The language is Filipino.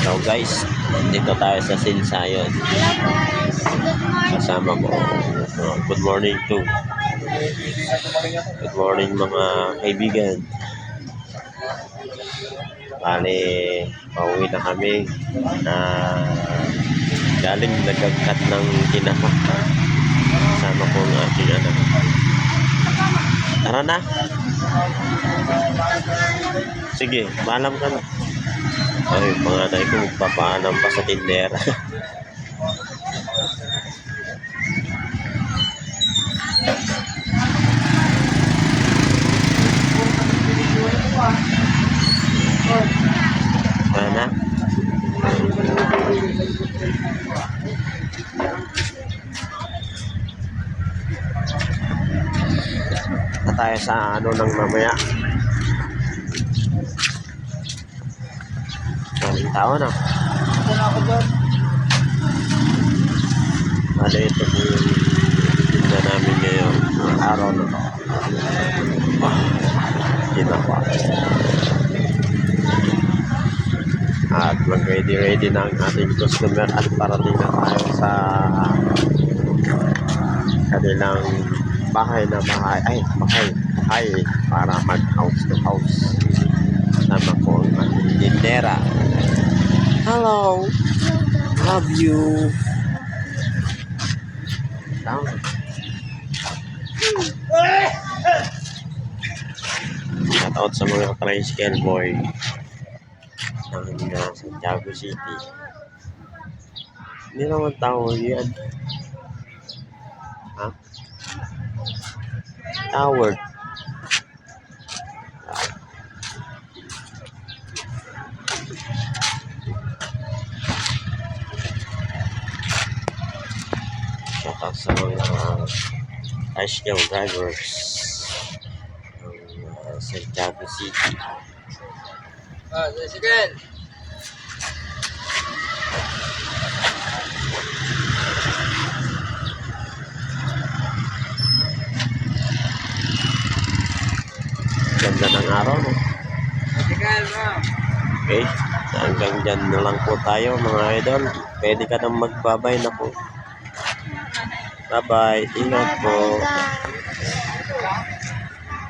So guys, dito tayo sa Sinsayon. Kasama ko. Good morning to. Good morning mga kaibigan. Bale, pauwi na kami na galing nagagkat ng tinapa. Kasama ko ng aking anak. Tara na. Sige, maalam ka na. Ay, panganay ko magpapaalam pa sa tindera. Mana? Na tayo sa ano ng mamaya. Maraming tao na. Ano ito po yung tignan namin ngayon. Araw na to. Tinapa. At mag-ready na ang ating customer at parating na tayo sa kanilang bahay para mag house to house. Sama ko ang ating tindera. Hello, love you. Down. Shout out sa mga tricycle boy ng Santiago City. Hindi naman tao yan. Ha? Tower. Shout out sa mga tricycle drivers ng Santiago City. Sige. Ganda ng araw, no? Okay, hanggang dyan na lang po tayo mga idol. Pwede ka nang magbabay na po. Bye bye, ingat po.